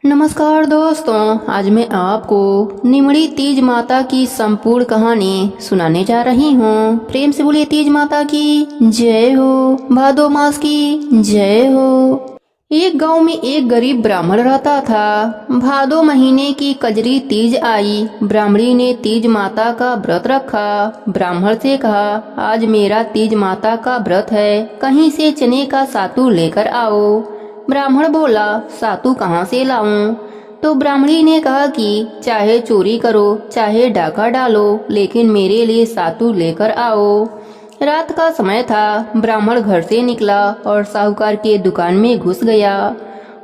नमस्कार दोस्तों, आज मैं आपको निमड़ी तीज माता की संपूर्ण कहानी सुनाने जा रही हूँ। प्रेम से बोलिए तीज माता की जय हो, भादो मास की जय हो। एक गांव में एक गरीब ब्राह्मण रहता था। भादो महीने की कजरी तीज आई। ब्राह्मणी ने तीज माता का व्रत रखा। ब्राह्मण से कहा, आज मेरा तीज माता का व्रत है, कहीं से चने का सातू लेकर आओ। ब्राह्मण बोला, सातू कहाँ से लाऊं? तो ब्राह्मणी ने कहा कि चाहे चोरी करो, चाहे डाका डालो, लेकिन मेरे लिए सातू लेकर आओ। रात का समय था। ब्राह्मण घर से निकला और साहूकार के दुकान में घुस गया।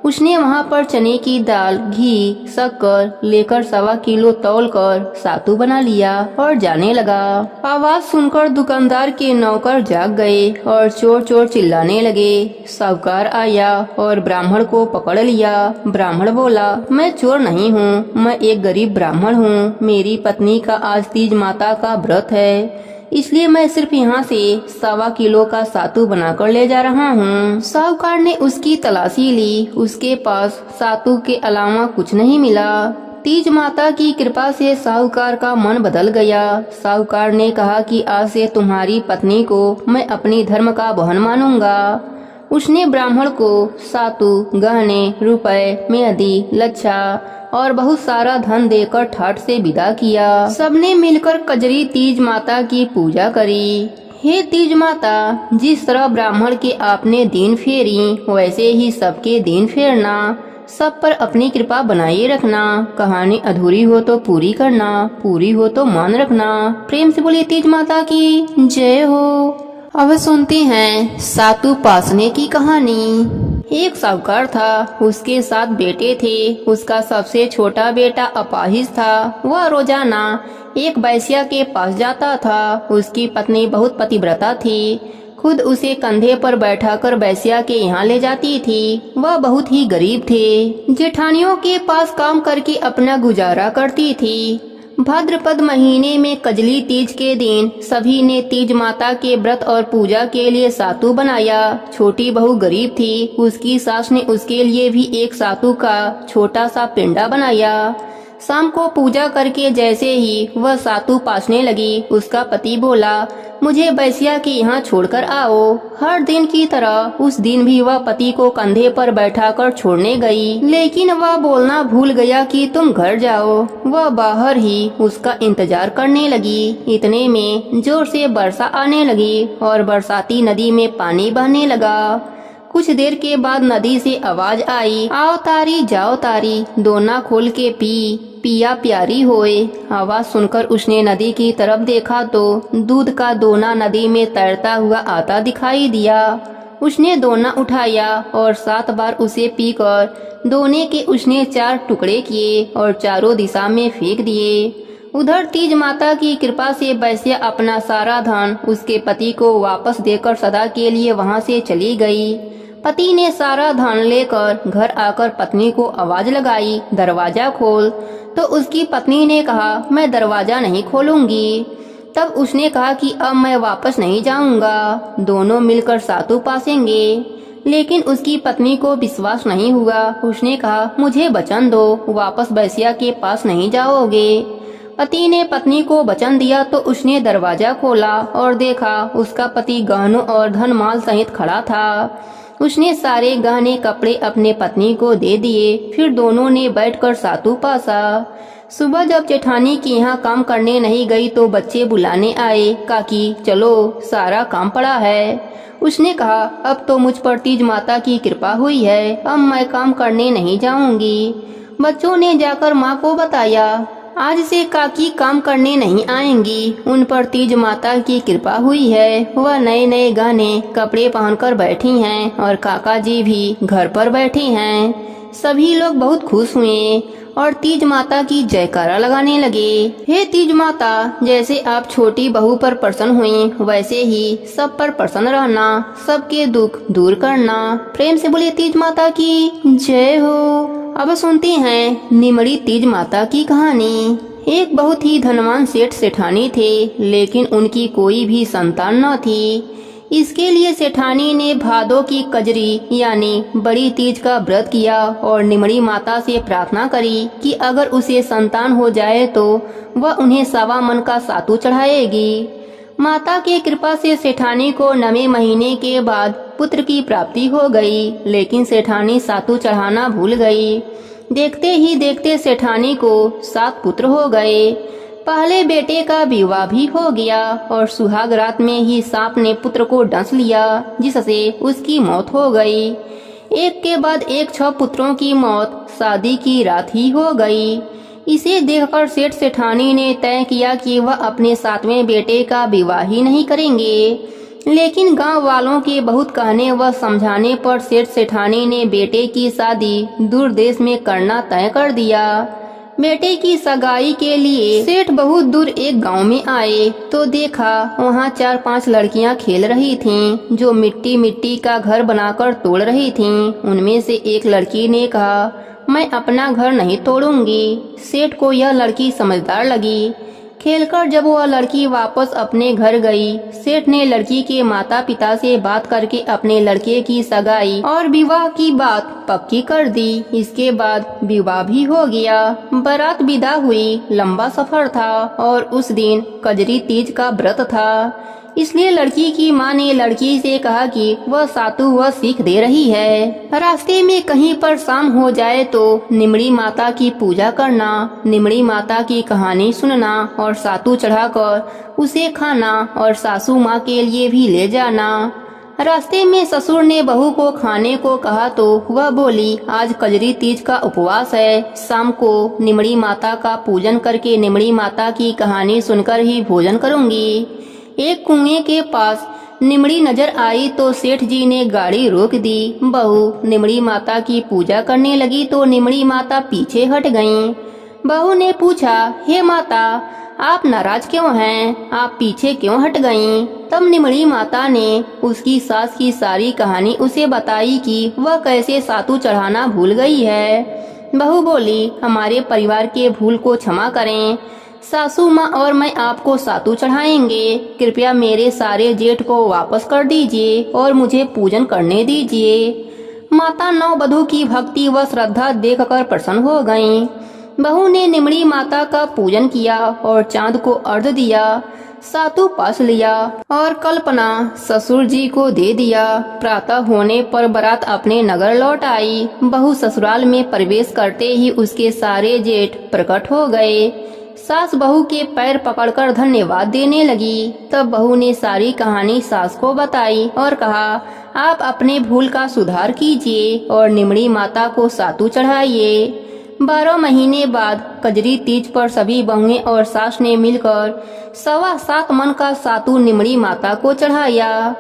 उसने वहां पर चने की दाल, घी, शक्कर लेकर 1.25 किलो तौलकर सातू बना लिया और जाने लगा। आवाज सुनकर दुकानदार के नौकर जाग गए और चोर चोर चिल्लाने लगे। साहूकार आया और ब्राह्मण को पकड़ लिया। ब्राह्मण बोला, मैं चोर नहीं हूँ, मैं एक गरीब ब्राह्मण हूँ। मेरी पत्नी का आज तीज माता का व्रत है, इसलिए मैं सिर्फ यहाँ से 1.25 किलो का सातू बनाकर ले जा रहा हूँ। साहूकार ने उसकी तलाशी ली। उसके पास सातू के अलावा कुछ नहीं मिला। तीज माता की कृपा से साहूकार का मन बदल गया। साहूकार ने कहा कि आज से तुम्हारी पत्नी को मैं अपनी धर्म का बहन मानूंगा। उसने ब्राह्मण को सातू, गहने, रुपए, मेहंदी, लच्छा और बहुत सारा धन देकर ठाट से विदा किया। सबने मिलकर कजरी तीज माता की पूजा करी। हे तीज माता, जिस तरह ब्राह्मण के आपने दिन फेरी, वैसे ही सबके दिन फेरना। सब पर अपनी कृपा बनाए रखना। कहानी अधूरी हो तो पूरी करना, पूरी हो तो मान रखना। प्रेम से बोलिए तीज माता की जय हो। अब सुनते हैं सातू पासने की कहानी। एक साहूकार था, उसके 7 बेटे थे। उसका सबसे छोटा बेटा अपाहिज था। वह रोजाना एक वैश्या के पास जाता था। उसकी पत्नी बहुत पतिव्रता थी, खुद उसे कंधे पर बैठाकर वैश्या के यहाँ ले जाती थी। वह बहुत ही गरीब थे, जेठानियों के पास काम करके अपना गुजारा करती थी। भाद्रपद महीने में कजली तीज के दिन सभी ने तीज माता के व्रत और पूजा के लिए सातू बनाया। छोटी बहू गरीब थी, उसकी सास ने उसके लिए भी एक सातू का छोटा सा पिंडा बनाया। शाम को पूजा करके जैसे ही वह सातू पासने लगी, उसका पति बोला, मुझे वैश्या के यहाँ छोड़कर आओ। हर दिन की तरह उस दिन भी वह पति को कंधे पर बैठाकर छोड़ने गई, लेकिन वह बोलना भूल गया कि तुम घर जाओ। वह बाहर ही उसका इंतजार करने लगी। इतने में जोर से वर्षा आने लगी और बरसाती नदी में पानी बहने लगा। कुछ देर के बाद नदी से आवाज आई, आओ तारी जाओ तारी, दोना खोल के पी, पिया प्यारी होए। आवाज सुनकर उसने नदी की तरफ देखा तो दूध का दोना नदी में तैरता हुआ आता दिखाई दिया। उसने दोना उठाया और 7 बार उसे पीकर दोने के उसने 4 टुकड़े किए और चारों दिशा में फेंक दिए। उधर तीज माता की कृपा से वैश्या अपना सारा धन उसके पति को वापस देकर सदा के लिए वहां से चली गई। पति ने सारा धन लेकर घर आकर पत्नी को आवाज लगाई, दरवाजा खोल। तो उसकी पत्नी ने कहा, मैं दरवाजा नहीं खोलूंगी। तब उसने कहा कि अब मैं वापस नहीं जाऊंगा, दोनों मिलकर सातू पासेंगे। लेकिन उसकी पत्नी को विश्वास नहीं हुआ। उसने कहा, मुझे वचन दो, वापस वैश्या के पास नहीं जाओगे। पति ने पत्नी को वचन दिया तो उसने दरवाजा खोला और देखा उसका पति गहनों और धन माल सहित खड़ा था। उसने सारे गहने कपड़े अपने पत्नी को दे दिए। फिर दोनों ने बैठकर सातू पासा। सुबह जब जेठानी के यहाँ काम करने नहीं गई तो बच्चे बुलाने आए, काकी चलो सारा काम पड़ा है। उसने कहा, अब तो मुझ पर तीज माता की कृपा हुई है, अब मैं काम करने नहीं जाऊंगी। बच्चों ने जाकर माँ को बताया, आज से काकी काम करने नहीं आएंगी, उन पर तीज माता की कृपा हुई है। वह नए नए गहने कपड़े पहनकर बैठी हैं और काका जी भी घर पर बैठे हैं। सभी लोग बहुत खुश हुए और तीज माता की जयकारा लगाने लगे। हे तीज माता, जैसे आप छोटी बहू पर प्रसन्न हुई, वैसे ही सब पर प्रसन्न रहना, सबके दुख दूर करना। प्रेम से बोलिए तीज माता की जय हो। अब सुनते हैं निमड़ी तीज माता की कहानी। एक बहुत ही धनवान सेठ सेठानी थे, लेकिन उनकी कोई भी संतान न थी। इसके लिए सेठानी ने भादों की कजरी यानी बड़ी तीज का व्रत किया और निमड़ी माता से प्रार्थना करी कि अगर उसे संतान हो जाए तो वह उन्हें 1.25 मन का सातू चढ़ाएगी। माता की कृपा से सेठानी को 9वें महीने के बाद पुत्र की प्राप्ति हो गई, लेकिन सेठानी सातू चढ़ाना भूल गई। देखते ही देखते सेठानी को 7 पुत्र हो गए। पहले बेटे का विवाह भी हो गया और सुहाग रात में ही सांप ने पुत्र को डंस लिया, जिससे उसकी मौत हो गई। एक के बाद एक 6 पुत्रों की मौत शादी की रात ही हो गई। इसे देखकर सेठ सेठानी ने तय किया कि वह अपने 7वें बेटे का विवाह ही नहीं करेंगे, लेकिन गांव वालों के बहुत कहने व समझाने पर सेठ सेठानी ने बेटे की शादी दूर देश में करना तय कर दिया। बेटे की सगाई के लिए सेठ बहुत दूर एक गांव में आए तो देखा वहां 4-5 लड़कियां खेल रही थीं, जो मिट्टी मिट्टी का घर बनाकर तोड़ रही थीं। उनमें से एक लड़की ने कहा, मैं अपना घर नहीं तोड़ूंगी। सेठ को यह लड़की समझदार लगी। खेलकर जब वह लड़की वापस अपने घर गई, सेठ ने लड़की के माता पिता से बात करके अपने लड़के की सगाई और विवाह की बात पक्की कर दी। इसके बाद विवाह भी हो गया। बारात विदा हुई। लंबा सफर था और उस दिन कजरी तीज का व्रत था, इसलिए लड़की की माँ ने लड़की से कहा कि वह सातू वह सीख दे रही है। रास्ते में कहीं पर शाम हो जाए तो निमड़ी माता की पूजा करना, निमड़ी माता की कहानी सुनना और सातू चढ़ाकर उसे खाना और सासू माँ के लिए भी ले जाना। रास्ते में ससुर ने बहू को खाने को कहा तो वह बोली, आज कजरी तीज का उपवास है, शाम को निमड़ी माता का पूजन करके निमड़ी माता की कहानी सुनकर ही भोजन करूंगी। एक कुएं के पास निमड़ी नजर आई तो सेठ जी ने गाड़ी रोक दी। बहू निमड़ी माता की पूजा करने लगी तो निमड़ी माता पीछे हट गईं। बहू ने पूछा, हे माता, आप नाराज क्यों हैं? आप पीछे क्यों हट गईं? तब निमड़ी माता ने उसकी सास की सारी कहानी उसे बताई कि वह कैसे सातू चढ़ाना भूल गई है। बहू बोली, हमारे परिवार के भूल को क्षमा करें, सासू माँ और मैं आपको सातू चढ़ाएंगे। कृपया मेरे सारे जेठ को वापस कर दीजिए और मुझे पूजन करने दीजिए। माता नववधू की भक्ति व श्रद्धा देखकर प्रसन्न हो गईं। बहू ने निमड़ी माता का पूजन किया और चांद को अर्घ्य दिया, सातू पास लिया और कल्पना ससुर जी को दे दिया। प्रातः होने पर बारात अपने नगर लौट आई। बहू ससुराल में प्रवेश करते ही उसके सारे जेठ प्रकट हो गए। सास बहू के पैर पकड़कर धन्यवाद देने लगी। तब बहू ने सारी कहानी सास को बताई और कहा, आप अपने भूल का सुधार कीजिए और निमड़ी माता को सातू चढ़ाइए। 12 महीने बाद कजरी तीज पर सभी बहुएं और सास ने मिलकर 7.25 मन का सातू निमड़ी माता को चढ़ाया।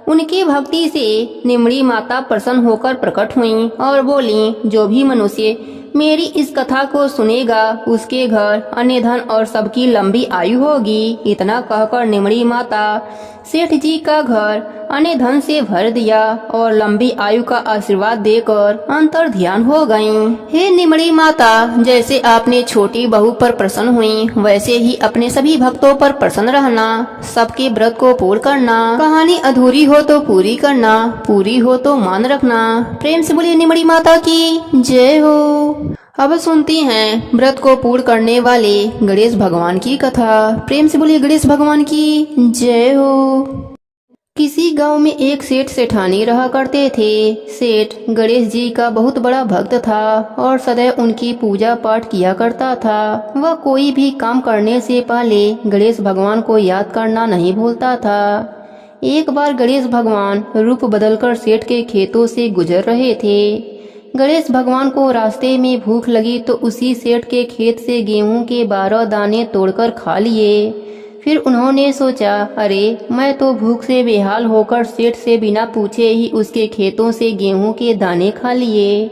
उनकी भक्ति से निमड़ी माता प्रसन्न होकर प्रकट हुई और बोली, जो भी मनुष्य मेरी इस कथा को सुनेगा उसके घर अन्य धन और सबकी लंबी आयु होगी। इतना कहकर निमड़ी माता सेठ जी का घर अन्य धन से भर दिया और लंबी आयु का आशीर्वाद देकर अंतर ध्यान हो गईं। हे निमड़ी माता, जैसे आपने छोटी बहू पर प्रसन्न हुई वैसे ही अपने सभी भक्तों पर प्रसन्न रहना। सबके व्रत को पूर्ण करना, कहानी अधूरी हो तो पूरी करना, पूरी हो तो मान रखना। प्रेम से बोलिए निमड़ी माता की जय हो। अब सुनती हैं व्रत को पूर्ण करने वाले गणेश भगवान की कथा। प्रेम से बोलिए गणेश भगवान की जय हो। किसी गांव में एक सेठ सेठानी रहा करते थे। सेठ गणेश जी का बहुत बड़ा भक्त था और सदैव उनकी पूजा पाठ किया करता था। वह कोई भी काम करने से पहले गणेश भगवान को याद करना नहीं भूलता था। एक बार गणेश भगवान रूप बदलकर सेठ के खेतों से गुजर रहे थे। गणेश भगवान को रास्ते में भूख लगी तो उसी सेठ के खेत से गेहूं के 12 दाने तोड़कर खा लिए। फिर उन्होंने सोचा, अरे मैं तो भूख से बेहाल होकर सेठ से बिना पूछे ही उसके खेतों से गेहूं के दाने खा लिए।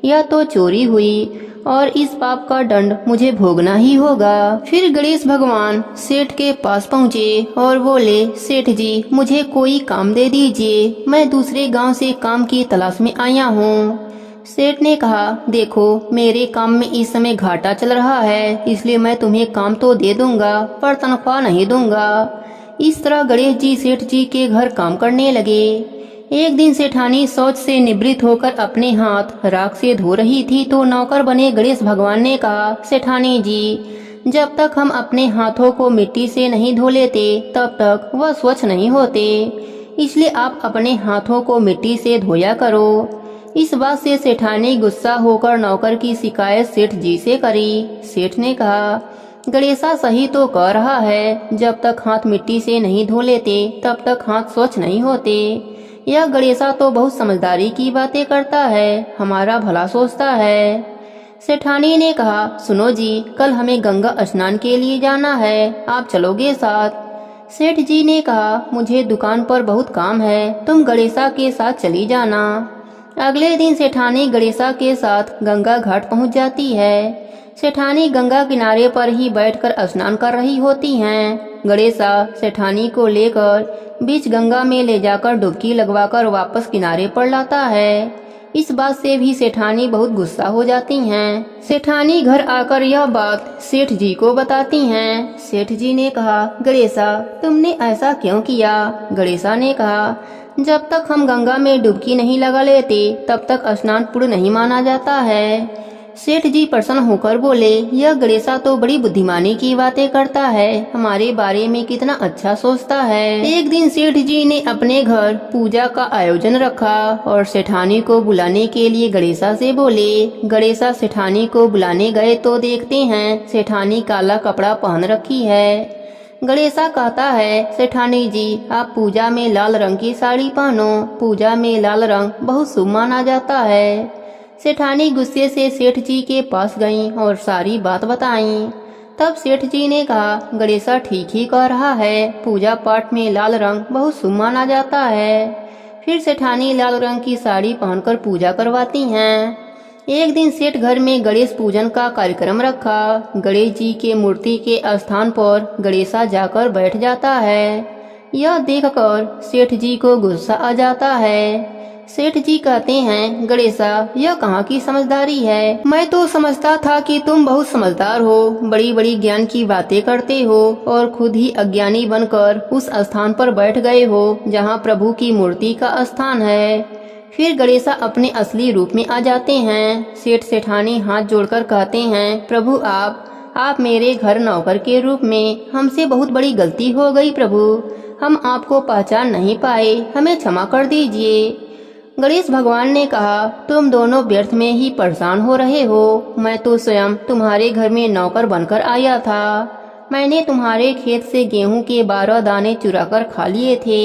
यह तो चोरी हुई और इस पाप का दंड मुझे भोगना ही होगा। फिर गणेश भगवान सेठ के पास पहुँचे और बोले, सेठ जी मुझे कोई काम दे दीजिए, मैं दूसरे गांव से काम की तलाश में आया हूँ। सेठ ने कहा, देखो मेरे काम में इस समय घाटा चल रहा है, इसलिए मैं तुम्हें काम तो दे दूंगा पर तनख्वाह नहीं दूंगा। इस तरह गणेश जी सेठ जी के घर काम करने लगे। एक दिन सेठानी शौच से निवृत्त होकर अपने हाथ राख से धो रही थी तो नौकर बने गणेश भगवान ने कहा, सेठानी जी, जब तक हम अपने हाथों को मिट्टी से नहीं धो लेते तब तक वह स्वच्छ नहीं होते, इसलिए आप अपने हाथों को मिट्टी से धोया करो। इस बात से सेठानी गुस्सा होकर नौकर की शिकायत सेठ जी से करी। सेठ ने कहा, गणेशा सही तो कह रहा है, जब तक हाथ मिट्टी से नहीं धो लेते तब तक हाथ स्वच्छ नहीं होते। यह गणेशा तो बहुत समझदारी की बातें करता है, हमारा भला सोचता है। सेठानी ने कहा, सुनो जी, कल हमें गंगा स्नान के लिए जाना है, आप चलोगे साथ? सेठ जी ने कहा, मुझे दुकान पर बहुत काम है, तुम गणेशा के साथ चली जाना। अगले दिन सेठानी गणेशा के साथ गंगा घाट पहुंच जाती है। सेठानी गंगा किनारे पर ही बैठकर स्नान कर रही होती हैं। गणेशा सेठानी को लेकर बीच गंगा में ले जाकर डुबकी लगवाकर वापस किनारे पर लाता है। इस बात से भी सेठानी बहुत गुस्सा हो जाती हैं। सेठानी घर आकर यह बात सेठ जी को बताती हैं। सेठ जी ने कहा, गणेशा, तुमने ऐसा क्यों किया? गणेशा ने कहा, जब तक हम गंगा में डुबकी नहीं लगा लेते तब तक स्नान पूर्ण नहीं माना जाता है। सेठ जी प्रसन्न होकर बोले, यह गणेशा तो बड़ी बुद्धिमानी की बातें करता है, हमारे बारे में कितना अच्छा सोचता है। एक दिन सेठ जी ने अपने घर पूजा का आयोजन रखा और सेठानी को बुलाने के लिए गणेशा से बोले। गणेशा सेठानी को बुलाने गए तो देखते हैं सेठानी काला कपड़ा पहन रखी है। गणेशा कहता है, सेठानी जी, आप पूजा में लाल रंग की साड़ी पहनो, पूजा में लाल रंग बहुत शुभ माना जाता है। सेठानी गुस्से से सेठ जी के पास गईं और सारी बात बताईं। तब सेठ जी ने कहा, गणेशा ठीक ही कह रहा है, पूजा पाठ में लाल रंग बहुत शुभ माना जाता है। फिर सेठानी लाल रंग की साड़ी पहनकर पूजा करवाती हैं। एक दिन सेठ घर में गणेश पूजन का कार्यक्रम रखा। गणेश जी के मूर्ति के स्थान पर गणेशा जाकर बैठ जाता है। यह देखकर सेठ जी को गुस्सा आ जाता है। सेठ जी कहते हैं, गणेशा, यह कहाँ की समझदारी है? मैं तो समझता था कि तुम बहुत समझदार हो, बड़ी बड़ी ज्ञान की बातें करते हो और खुद ही अज्ञानी बनकर उस स्थान पर बैठ गए हो जहाँ प्रभु की मूर्ति का स्थान है। फिर गणेशा अपने असली रूप में आ जाते हैं। सेठ सेठानी हाथ जोड़कर कहते हैं, प्रभु, आप मेरे घर नौकर के रूप में, हमसे बहुत बड़ी गलती हो गई प्रभु, हम आपको पहचान नहीं पाए, हमें क्षमा कर दीजिए। गणेश भगवान ने कहा, तुम दोनों व्यर्थ में ही परेशान हो रहे हो, मैं तो स्वयं तुम्हारे घर में नौकर बनकर आया था। मैंने तुम्हारे खेत से गेहूं के 12 दाने चुराकर खा लिए थे,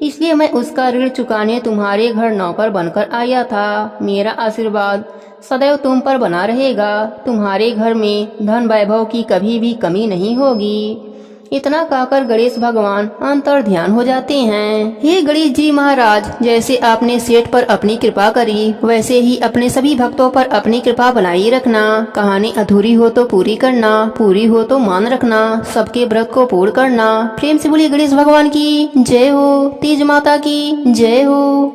इसलिए मैं उसका ऋण चुकाने तुम्हारे घर नौकर बनकर आया था। मेरा आशीर्वाद सदैव तुम पर बना रहेगा, तुम्हारे घर में धन वैभव की कभी भी कमी नहीं होगी। इतना कहकर गणेश भगवान अंतर ध्यान हो जाते हैं। हे गणेश जी महाराज, जैसे आपने सेठ पर अपनी कृपा करी, वैसे ही अपने सभी भक्तों पर अपनी कृपा बनाई रखना। कहानी अधूरी हो तो पूरी करना, पूरी हो तो मान रखना, सबके व्रत को पूर्ण करना। प्रेम से बोलिए गणेश भगवान की जय हो, तीज माता की जय हो।